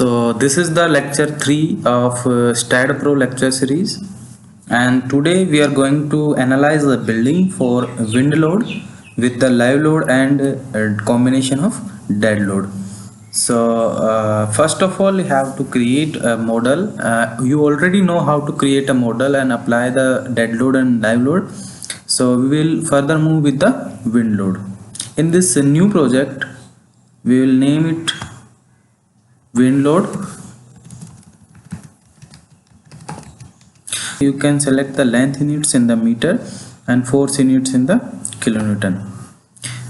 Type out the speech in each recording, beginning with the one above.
So this is the lecture 3 of STAD Pro lecture series, and today we are going to analyze the building for wind load with the live load and combination of dead load. So first of all, you have to create a model. You already know how to create a model and apply the dead load and live load. So we will further move with the wind load. In this new project, we will name it wind load. You can select the length units in the meter and force units in the kilonewton.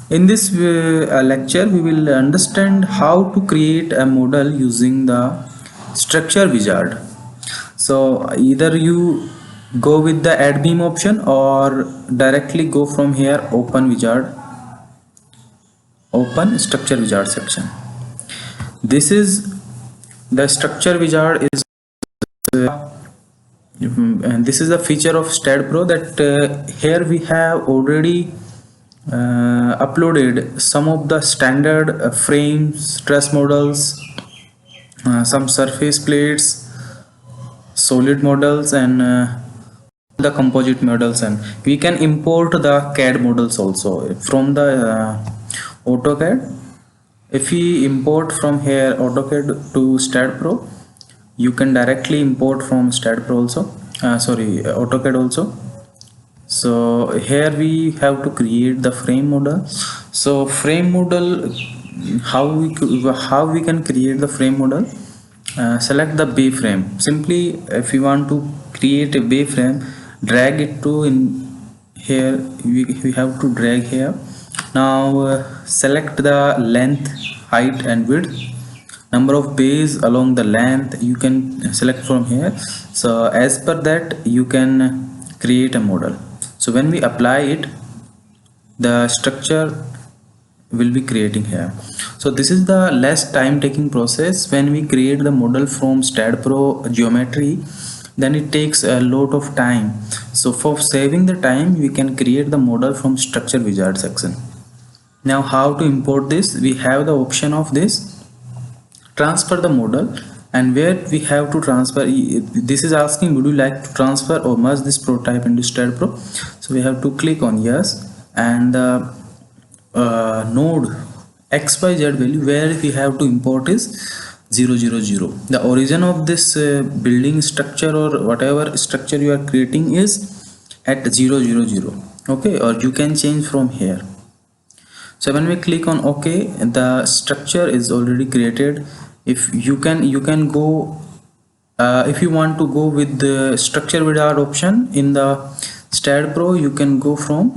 In this lecture, we will understand how to create a model using the structure wizard. So either you go with the add beam option or directly go from here, open wizard, open structure wizard section. This is the structure wizard is and this is a feature of STAD Pro that here we have already uploaded some of the standard frames, truss models, some surface plates, solid models, and the composite models, and we can import the CAD models also from the AutoCAD. If we import from here AutoCAD to STAD Pro, you can directly import from STAD Pro also, AutoCAD also. So here we have to create the frame model. So frame model, how we can create the frame model? Select the bay frame. Simply, if you want to create a bay frame, drag it to in here. We have to drag here. Now select the length, height, and width. Number of bays along the length you can select from here. So as per that you can create a model. So when we apply it, the structure will be creating here. So this is the less time taking process. When we create the model from STAD Pro geometry, then it takes a lot of time. So for saving the time, we can create the model from structure wizard section. Now how to import this? We have the option of this transfer the model, and where we have to transfer. This is asking, would you like to transfer or merge this prototype into STAD Pro? So we have to click on yes, and the node XYZ value where we have to import is 000. The origin of this building structure or whatever structure you are creating is at 000. Okay, or you can change from here. So when we click on OK, the structure is already created. If you can go, if you want to go with the structure wizard option in the STAD Pro, you can go from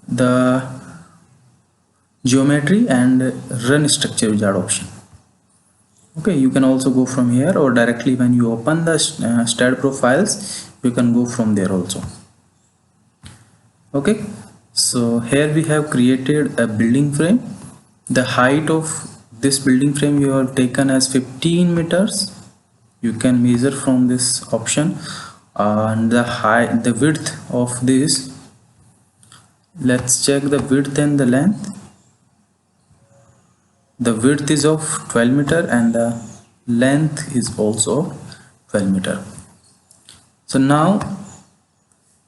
the geometry and run structure wizard option. Okay, you can also go from here, or directly when you open the STAD Pro files, you can go from there also. Okay, so here we have created a building frame. The height of this building frame you have taken as 15 meters. You can measure from this option, and the width of this, let's check the width and the length. The width is of 12 meter and the length is also 12 meter. So now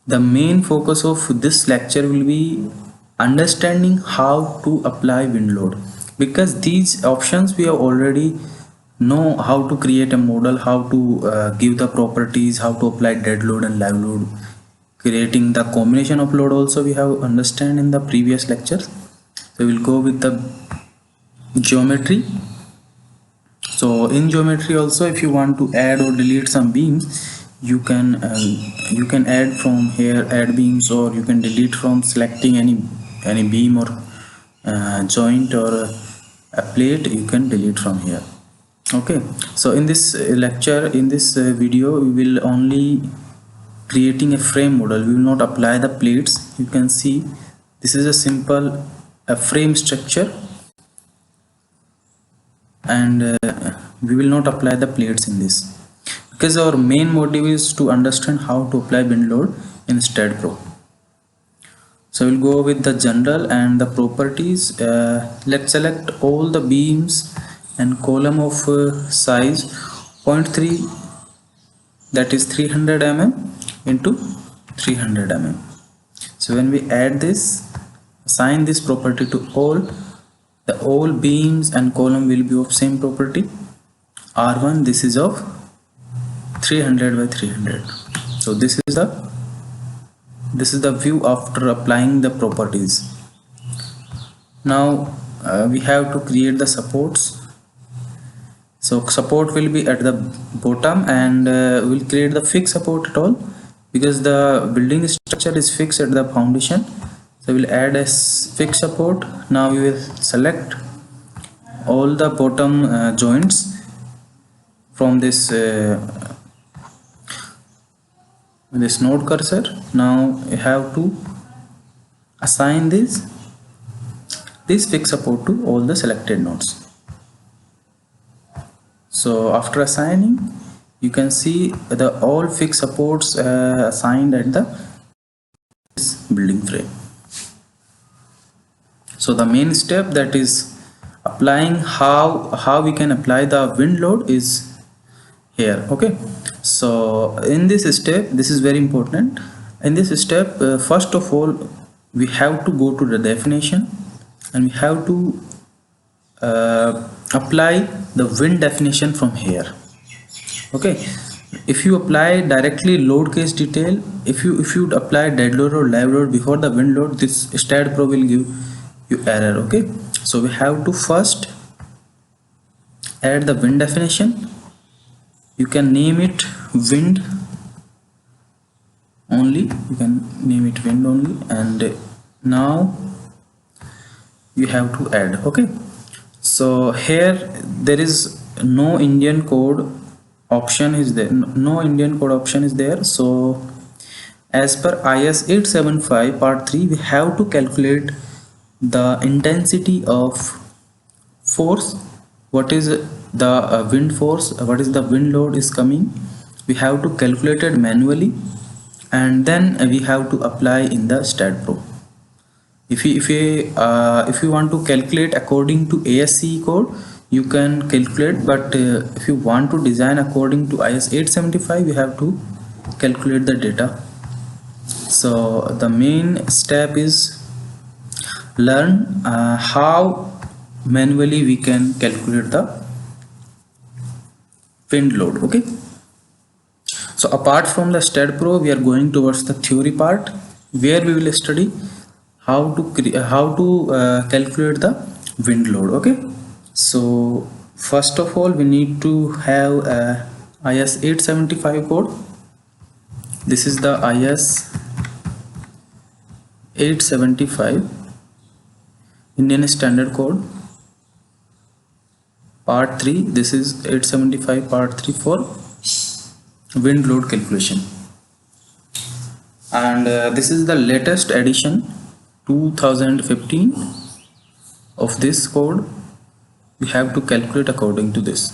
the main focus of this lecture will be understanding how to apply wind load, because these options we have already know how to create a model, how to give the properties, how to apply dead load and live load, creating the combination of load also we have understand in the previous lectures. So we will go with the geometry. So in geometry also, if you want to add or delete some beams, you can add from here, add beams, or you can delete from selecting any beam or joint or a plate. You can delete from here. Okay, so in this lecture, in this video, we will only creating a frame model. We will not apply the plates. You can see this is a simple frame structure, and we will not apply the plates in this, because our main motive is to understand how to apply wind load in STAD Pro. So we'll go with the general and the properties. Let's select all the beams and column of size 0.3, that is 300 mm into 300 mm. So when we add this, assign this property to all, the all beams and column will be of same property. R1, this is of 300 by 300. So this is the view after applying the properties. Now we have to create the supports. So support will be at the bottom, and we'll create the fixed support at all because the building structure is fixed at the foundation. So we'll add a fixed support. Now we will select all the bottom joints from this node cursor. Now you have to assign this fixed support to all the selected nodes. So after assigning, you can see the all fixed supports assigned at the building frame. So the main step, that is applying how we can apply the wind load, is here. Okay, so in this step, this is very important. In this step, first of all, we have to go to the definition and we have to apply the wind definition from here. Okay, if you apply directly load case detail, if you apply dead load or live load before the wind load, this StatPro will give you error. Okay, so we have to first add the wind definition. You can name it wind only, and now you have to add. Okay, so here there is no Indian code option is there, so as per IS 875 part 3, we have to calculate the intensity of force. What is the wind force, what is the wind load is coming, we have to calculate it manually, and then we have to apply in the StatPro. If you want to calculate according to ASCE code, you can calculate, but if you want to design according to IS 875, you have to calculate the data. So the main step is learn how manually we can calculate the wind load. Okay, so apart from the StatPro, we are going towards the theory part, where we will study how to calculate the wind load. Okay, so first of all, we need to have IS 875 code. This is the IS 875 Indian Standard Code part 3. This is 875 part 3 for wind load calculation, and this is the latest edition 2015 of this code. We have to calculate according to this.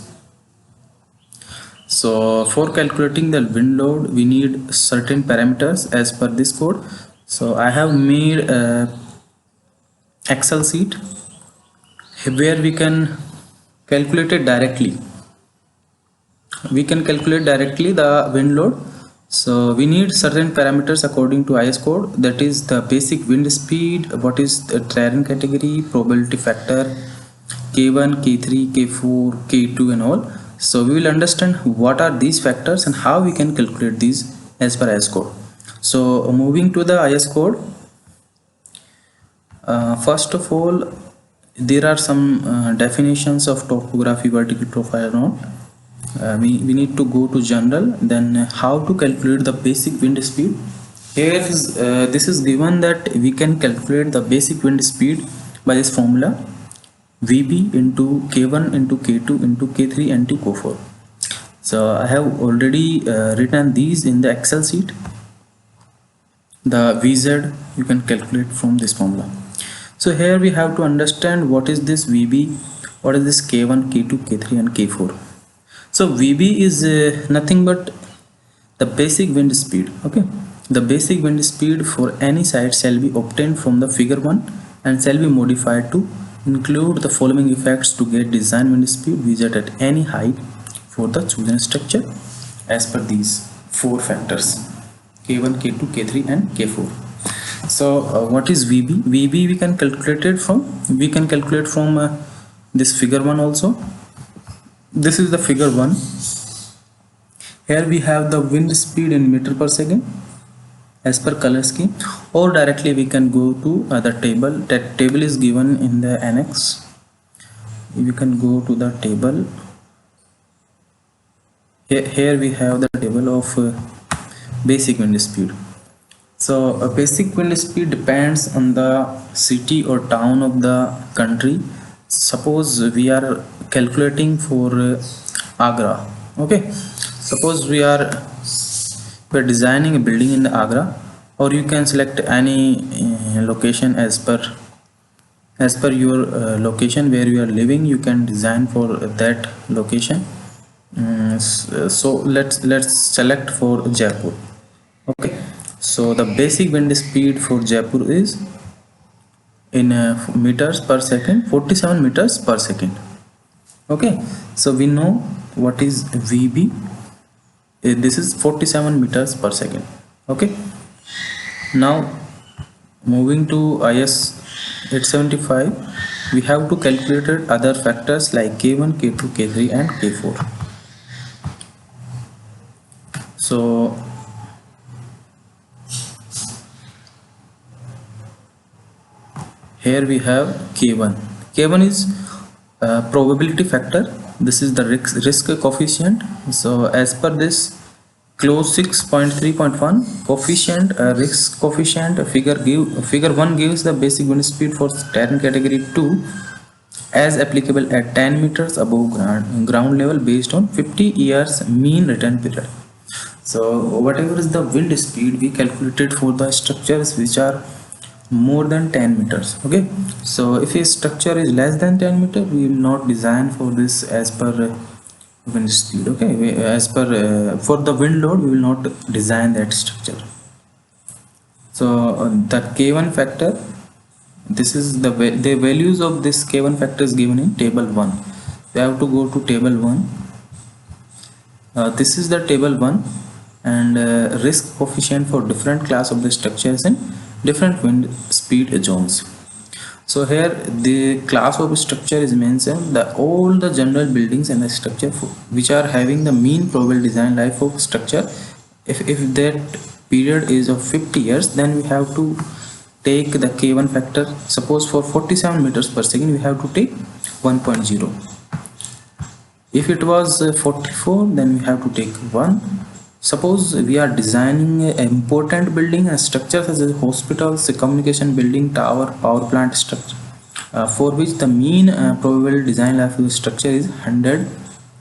So for calculating the wind load, we need certain parameters as per this code. So I have made a Excel sheet where we can calculate it directly. We can calculate directly the wind load. So we need certain parameters according to IS code, that is the basic wind speed, what is the terrain category, probability factor, K1, K3, K4, K2 and all. So we will understand what are these factors and how we can calculate these as per IS code. So moving to the IS code, first of all, there are some definitions of topography, vertical profile and all. We need to go to general, then how to calculate the basic wind speed. Here is this is given that we can calculate the basic wind speed by this formula, VB into K1 into K2 into K3 into K4. So I have already written these in the Excel sheet. The VZ you can calculate from this formula. So here we have to understand what is this VB, what is this K1, K2, K3 and K4. So VB is nothing but the basic wind speed. Okay, the basic wind speed for any site shall be obtained from the figure 1 and shall be modified to Include the following effects to get design wind speed visit at any height for the chosen structure as per these four factors: K1, K2, K3 and K4. So what is VB? VB we can calculate it from this figure 1 also. This is the figure 1. Here we have the wind speed in meter per second as per color scheme, or directly we can go to the table. That table is given in the annex. We can go to the table. Here we have the table of basic wind speed. So a basic wind speed depends on the city or town of the country. Suppose we are calculating for Agra. Okay, suppose we're designing a building in the Agra, or you can select any location as per your location where you are living. You can design for that location. So let's select for Jaipur. Okay, so the basic wind speed for Jaipur is in meters per second, 47 meters per second. Okay, so we know what is VB. This is 47 meters per second. Okay, now moving to IS 875, we have to calculate other factors like K1, K2, K3 and K4. So here we have K1. K1 is probability factor. This is the risk coefficient. So as per this clause 6.3.1 coefficient, risk coefficient figure 1 gives the basic wind speed for terrain category 2 as applicable at 10 meters above ground level based on 50 years mean return period. So whatever is the wind speed we calculated for the structures which are more than 10 meters. Okay, so if a structure is less than 10 meter, we will not design for this as per wind speed. Okay, as per for the wind load we will not design that structure. So the K1 factor, this is the values of this K1 factor is given in table 1. We have to go to table 1. This is the table 1, and risk coefficient for different class of the structures and different wind speed zones. So here the class of structure is mentioned, all the general buildings and the structure which are having the mean probable design life of structure. If that period is of 50 years, then we have to take the K1 factor. Suppose for 47 meters per second we have to take 1.0. If it was 44, then we have to take 1. Suppose we are designing an important building and structure such as hospitals, a communication building, tower, power plant structure, for which the mean probable design life of the structure is 100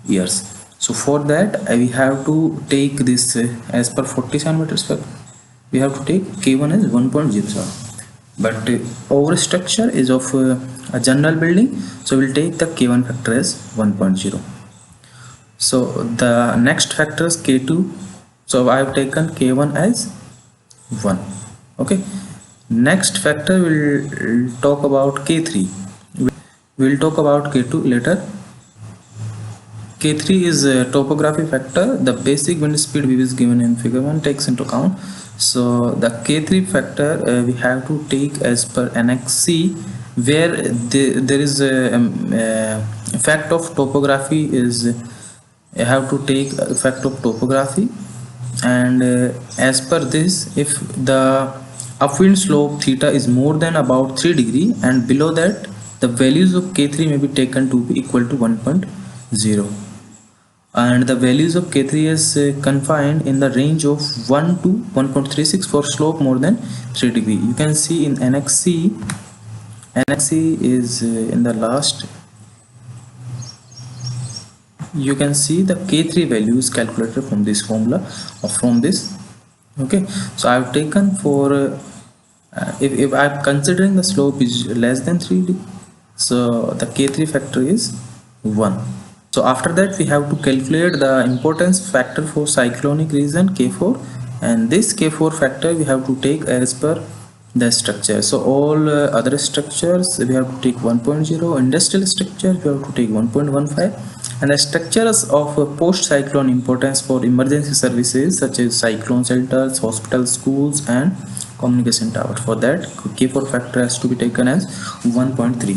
years. So for that we have to take this as per 47 meters per, we have to take K1 as 1.07. But our structure is of a general building, so we'll take the K1 factor as 1.0. So the next factor is K2. So I have taken K1 as 1. Okay, next factor we'll talk about K3. We'll talk about K2 later. K3 is a topography factor. The basic wind speed we is given in figure 1 takes into account. So the K3 factor we have to take as per Annex C, where there is a effect of topography is have to take effect of topography, and as per this, if the upwind slope theta is more than about 3 degree and below that, the values of K3 may be taken to be equal to 1.0, and the values of K3 is confined in the range of 1 to 1.36 for slope more than 3 degree. You can see in Annex C. Annex C is in the last. You can see the K3 value is calculated from this formula or from this. Okay, so I have taken for if I am considering the slope is less than 3D, so the K3 factor is 1. So after that we have to calculate the importance factor for cyclonic region K4, and this K4 factor we have to take as per the structure. So all other structures we have to take 1.0, industrial structure we have to take 1.15, and the structures of post cyclone importance for emergency services such as cyclone shelters, hospitals, schools and communication towers. For that K4 factor has to be taken as 1.3.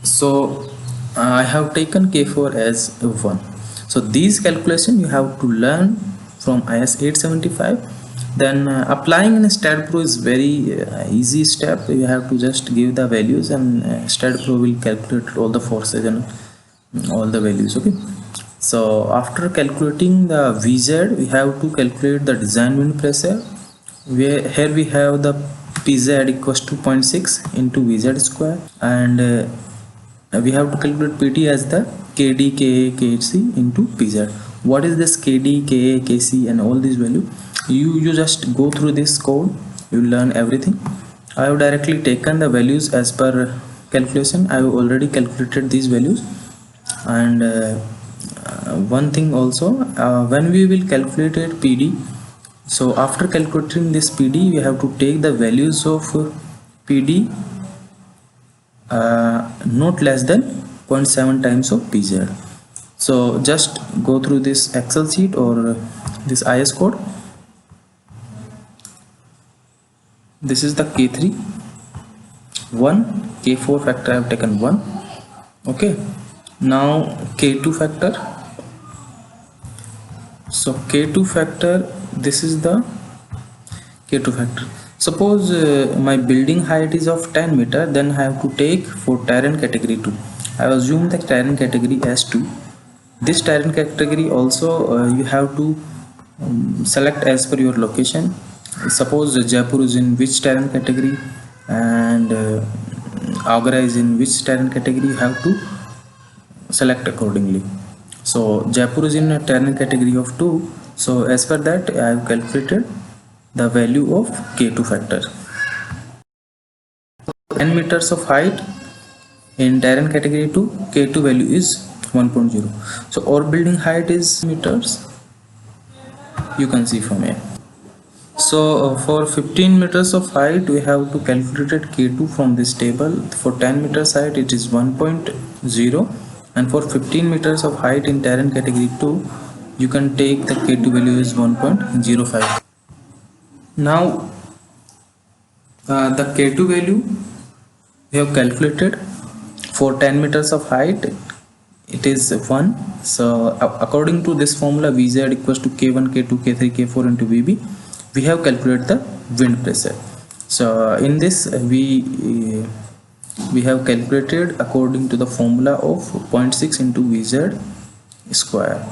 So I have taken K4 as 1. So these calculation you have to learn from IS 875. Then applying in StatPro is very easy step. You have to just give the values and StatPro will calculate all the forces and all the values. Okay. So after calculating the VZ, we have to calculate the design wind pressure. Here we have the PZ equals to 0.6 into VZ square, and we have to calculate PT as the KD, KA, KC into PZ. What is this KD, KA, KC and all these value? You just go through this code, you learn everything. I have directly taken the values as per calculation. I have already calculated these values. And one thing also, when we will calculate it PD, so after calculating this PD we have to take the values of PD not less than 0.7 times of PZ. So just go through this Excel sheet or this IS code. This is the K3 1, K4 factor I have taken 1. Okay, now K2 factor. So K2 factor, this is the K2 factor. Suppose my building height is of 10 meter, then I have to take for terrain category 2. I assume the terrain category as 2. This terrain category also you have to select as per your location. Suppose Jaipur is in which terrain category and Agra is in which terrain category, you have to select accordingly. So Jaipur is in a terrain category of 2, so as per that I have calculated the value of K2 factor. 10 meters of height in terrain category 2, K2 value is 1.0. So our building height is meters, you can see from here. So for 15 meters of height we have to calculate K2 from this table. For 10 meters height it is 1.0, and for 15 meters of height in terrain category 2 you can take the K2 value is 1.05. Now the K2 value we have calculated for 10 meters of height, it is 1. So according to this formula Vz equals to K1, K2, K3, K4 into Vb, we have calculated the wind pressure. So in this we have calculated according to the formula of 0.6 into Vz square.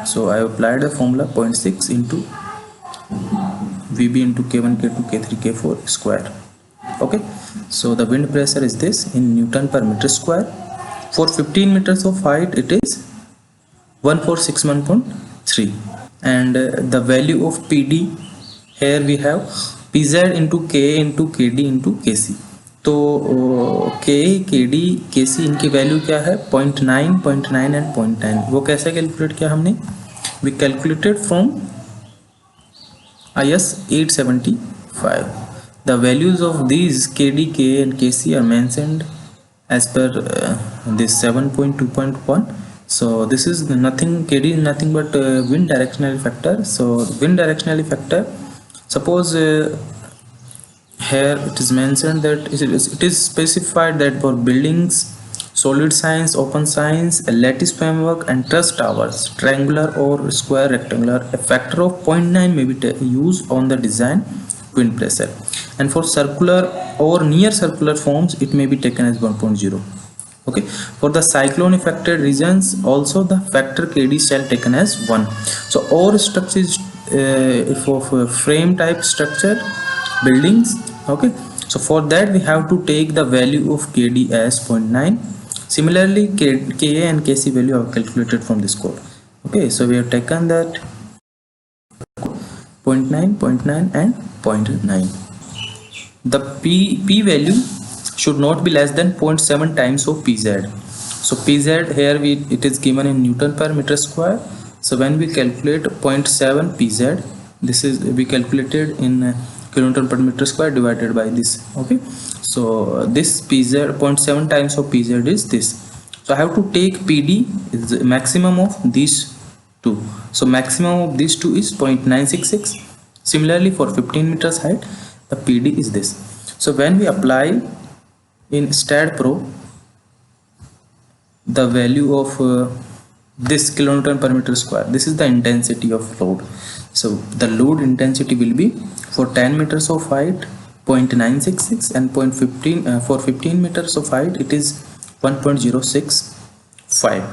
So I applied the formula 0.6 into Vb into K1, K2, K3, K4 square. Okay, so the wind pressure is this in Newton per meter square. For 15 meters of height it is 1461.3, and the value of PD, here we have PZ into K into KD into KC. तो K, KD, KC इनकी value क्या है 0.9, 0.9 and 0.9. वो कैसे calculate किया हमने? We calculated from IS 875. The values of these KD, K and KC are mentioned as per this 7.2.1. So this is nothing, KD is nothing but wind directionality factor. So wind directionality factor, suppose here it is mentioned that it is specified that for buildings, solid signs, open signs, a lattice framework and truss towers, triangular or square rectangular, a factor of 0.9 may be used on the design wind pressure, and for circular or near circular forms it may be taken as 1.0. Okay, for the cyclone affected regions also the factor KD shall taken as 1. So all structures for frame type structure buildings. Okay, so for that we have to take the value of KD as 0.9. Similarly KA and KC value are calculated from this code. Okay, so we have taken that 0.9, 0.9 and 0.9. The P value should not be less than 0.7 times of PZ. So PZ here it is given in Newton per meter square. So when we calculate 0.7 PZ, this is we calculated in kilonewton per meter square divided by this. Okay, so this pz 0.7 times of pz is this. So I have to take pd is the maximum of these two. So maximum of these two is 0.966. Similarly for 15 meters height the pd is this. So when we apply in StatPro the value of this kilonewton per meter square, this is the intensity of load. So the load intensity will be for 10 meters of height 0.966 and 0.15 for 15 meters of height it is 1.065.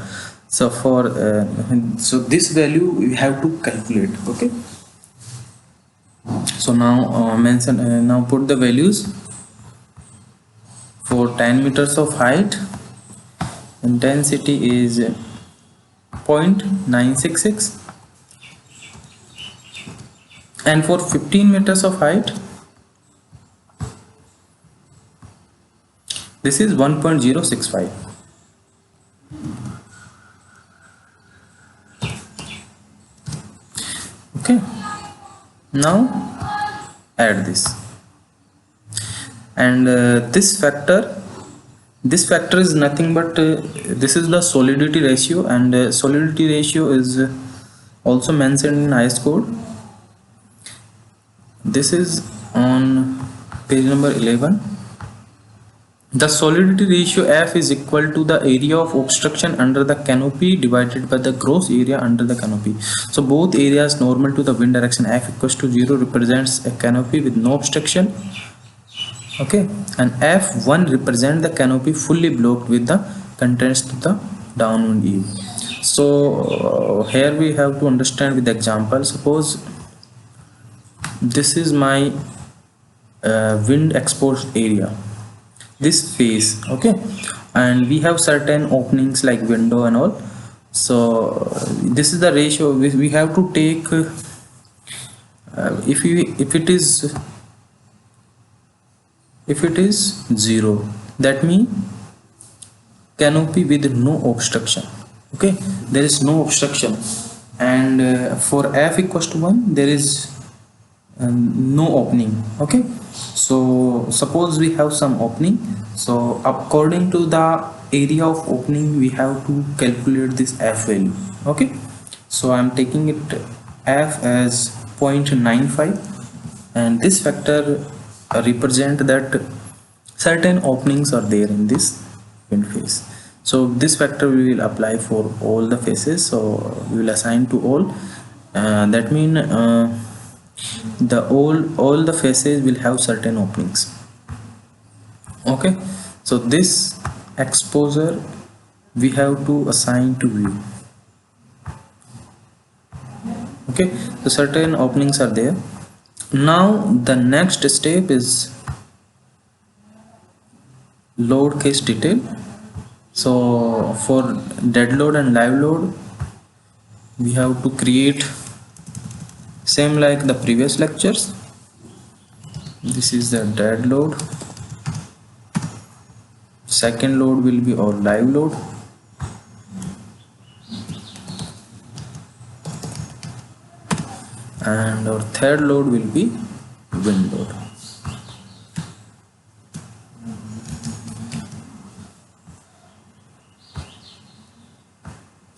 So for so this value we have to calculate. Okay, so now now put the values. For 10 meters of height intensity is 0.966 and for 15 meters of height this is 1.065. Okay, now add this and this factor is nothing but this is the solidity ratio, and solidity ratio is also mentioned in IS code. This is on page number 11. The solidity ratio F is equal to the area of obstruction under the canopy divided by the gross area under the canopy. So both areas normal to the wind direction. F equals to 0 represents a canopy with no obstruction. Okay, and F1 represent the canopy fully blocked with the contents to the downwind eve. So here we have to understand with the example. Suppose this is my wind exposed area, this face. Okay, and we have certain openings like window and all. So this is the ratio we have to take. If it is 0, that means canopy with no obstruction. Okay, there is no obstruction, and for F equals to 1 there is no opening. Okay, so suppose we have some opening, so according to the area of opening we have to calculate this F value. Okay, so I am taking it F as 0.95 and this factor represent that certain openings are there in this wind face. So this factor we will apply for all the faces, so we will assign to all. That mean the all the faces will have certain openings. Okay, so this exposure we have to assign to view. Okay, so certain openings are there. Now the next step is load case detail. So for dead load and live load we have to create same like the previous lectures. This is the dead load, second load will be our live load, and our third load will be wind load.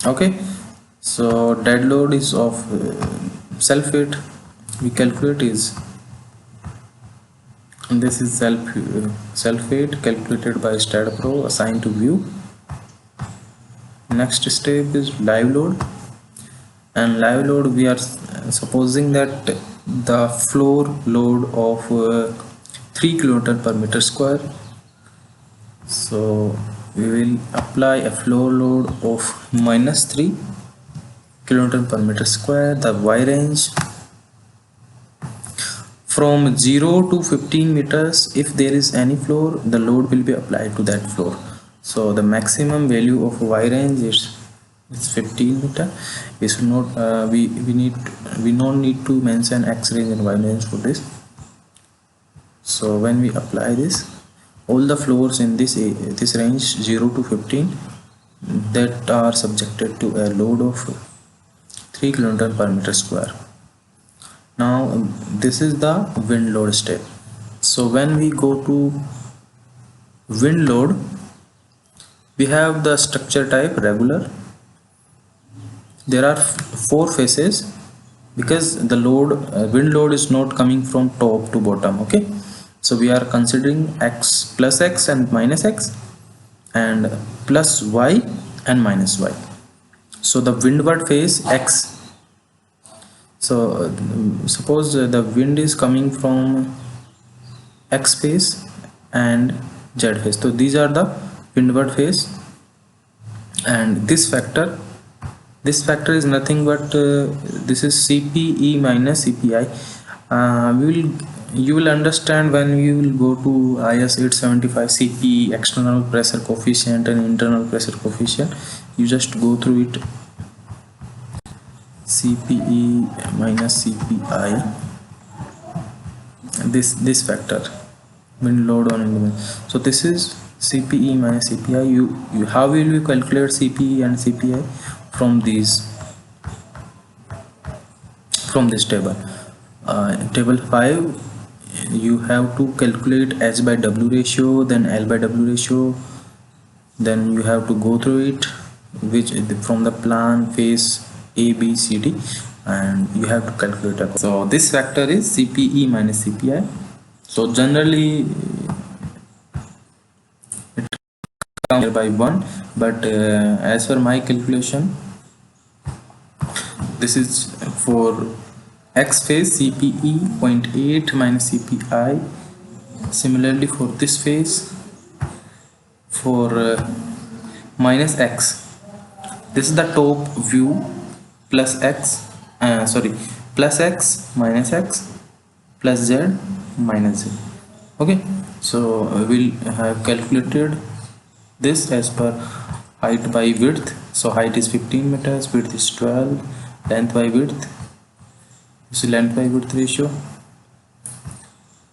Okay, so dead load is of self-weight we calculate is, and this is self-weight calculated by StatPro assigned to view. Next step is live load, and live load we are supposing that the floor load of 3 kilonewton per meter square. So we will apply a floor load of -3 kilonewton per meter square. The Y range from 0 to 15 meters, if there is any floor the load will be applied to that floor. So the maximum value of Y range is 15 meter. We should not we don't need to mention X range and Y range for this. So when we apply this, all the floors in this range 0 to 15 that are subjected to a load of 3 kilonewton per meter square. Now this is the wind load step. So when we go to wind load, we have the structure type regular. There are four phases because the load wind load is not coming from top to bottom. Okay, so we are considering x plus x and minus x and plus y and minus y. So the windward phase x. So suppose the wind is coming from x phase and z phase, so these are the windward phase. And this factor is nothing but this is CPE minus CPI. You will understand when we will go to IS 875 CPE, external pressure coefficient and internal pressure coefficient. You just go through it. CPE minus CPI, this factor, wind load on element. So this is CPE minus CPI. You how will you calculate CPE and CPI? From this table, table 5. You have to calculate H by W ratio, then L by W ratio, then you have to go through it, which from the plan phase A, B, C, D, and you have to calculate it. So this factor is CPE minus CPI. So generally it comes by 1, but as per my calculation, this is for X phase CPE 0.8 minus CPI. Similarly for this phase, for minus X, this is the top view, plus X, plus X minus X plus Z minus Z. Okay, so we'll have calculated this as per height by width. So height is 15 meters, width is 12, length by width, this is length by width ratio.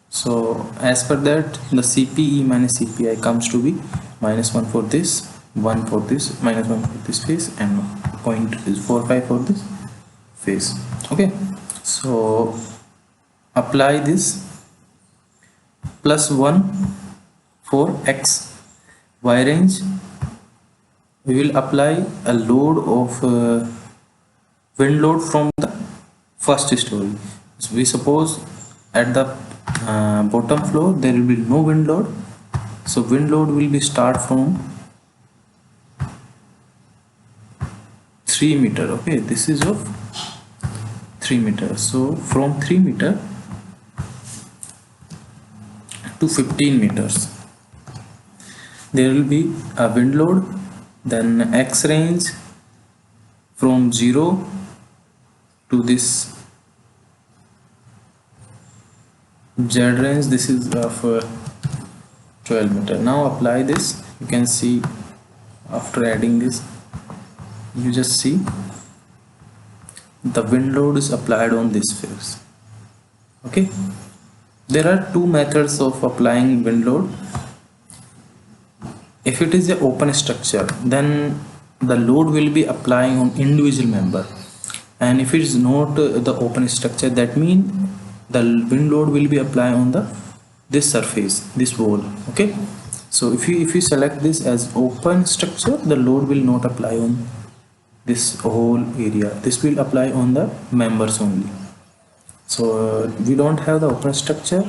So as per that, the CPE minus CPI comes to be -1 for this, 1 for this, -1 for this phase, and 0.45 for this phase. Okay, so apply this +1 for X Y range. We will apply a load of wind load from the first story. So we suppose at the bottom floor there will be no wind load, so wind load will be start from 3 meter. Okay, this is of 3 meter. So from 3 meter to 15 meters there will be a wind load. Then X range from 0 to this Z range, this is of 12 meter. Now apply this. You can see after adding this, you just see the wind load is applied on this phase. Okay, there are two methods of applying wind load. If it is an open structure, then the load will be applying on individual member, and if it is not the open structure, that means the wind load will be applied on this surface, this wall. Okay, so if you select this as open structure, the load will not apply on this whole area. This will apply on the members only. So we don't have the open structure.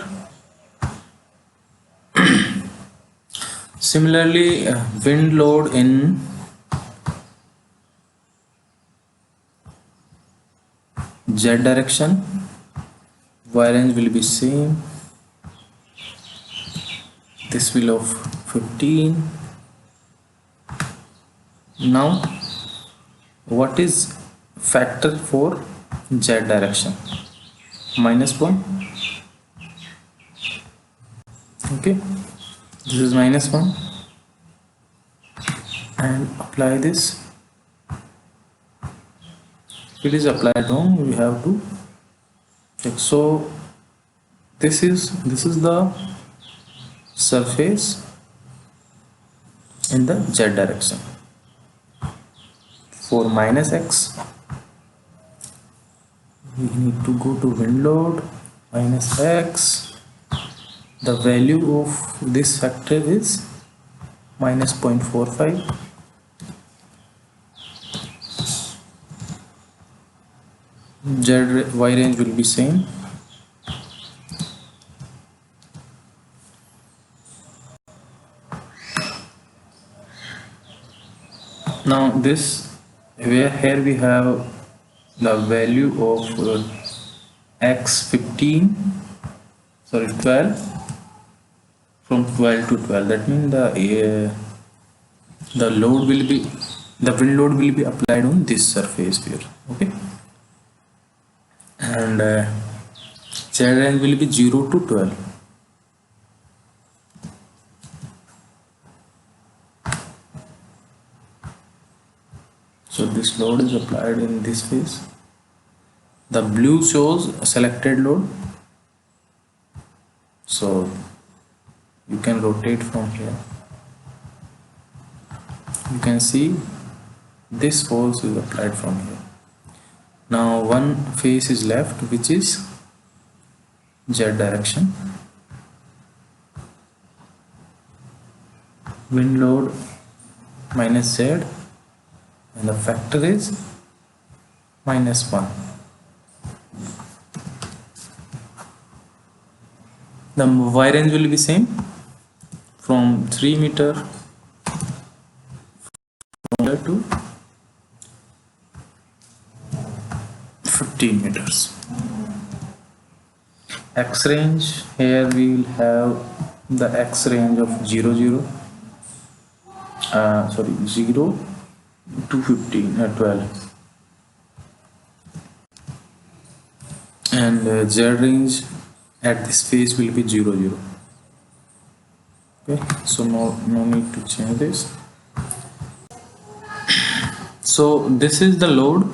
Similarly, wind load in Z direction, Y range will be same. This will of 15. Now what is factor for Z direction? -1. Okay, this is -1, and apply this. If it is applied wrong, we have to check. So this is the surface in the Z direction. For -X, we need to go to wind load minus x. The value of this factor is minus 0.45. Y range will be same. Now this, here we have the value of x15, sorry 12, from 12 to 12. That means the load will be, the wind load will be applied on this surface here. Okay, and Z range will be 0 to 12. So this load is applied in this phase. The blue shows selected load, so you can rotate from here. You can see this force is applied from here. Now one phase is left, which is Z direction. Wind load minus Z, and the factor is minus 1. The Y range will be same, from 3 meter to 15 meters. X range, here we will have the X range of 0 to 15 12, and Z range at this phase will be 0 0. Okay, so no need to change this. So this is the load.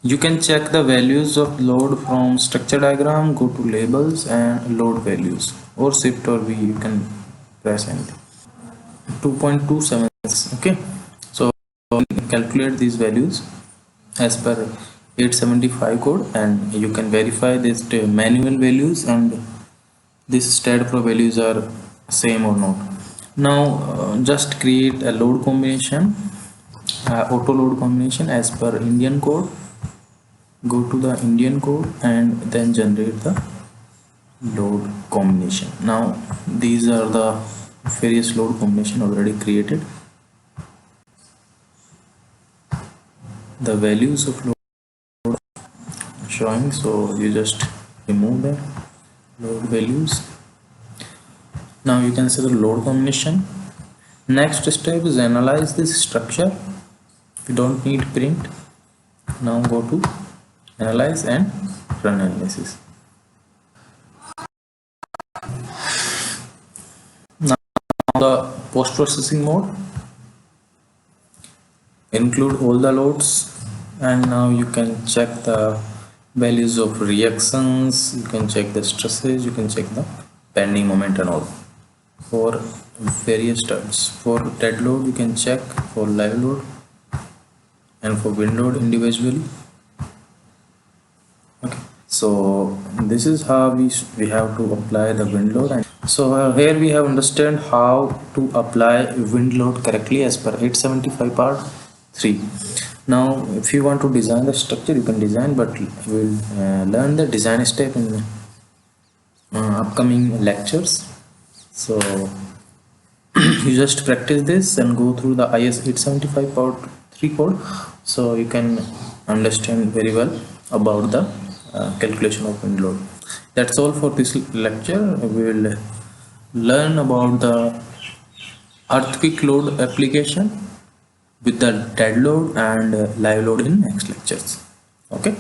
You can check the values of load from structure diagram, go to labels and load values, or shift or V, you can press anything. 2.27. okay, so calculate these values as per 875 code, and you can verify this manual values and this StatPro values are same or not. Now just create a load combination, auto load combination as per Indian code. Go to the Indian code and then generate the load combination. Now these are the various load combination already created. The values of load showing, so you just remove the load values. Now you can see the load combination. Next step is analyze this structure. We don't need print. Now go to analyze and run analysis. Now the post-processing mode, include all the loads, and now you can check the values of reactions, you can check the stresses, you can check the bending moment and all for various terms. For dead load you can check, for live load and for wind load individually. Okay, so this is how we have to apply the wind load. And so here we have understand how to apply wind load correctly as per 875 part 3. Now if you want to design the structure, you can design, but we'll learn the design step in upcoming lectures. So you just practice this and go through the IS 875 part 3 code, so you can understand very well about the calculation of wind load. That's all for this lecture. We will learn about the earthquake load application with the dead load and live load in next lectures. Okay.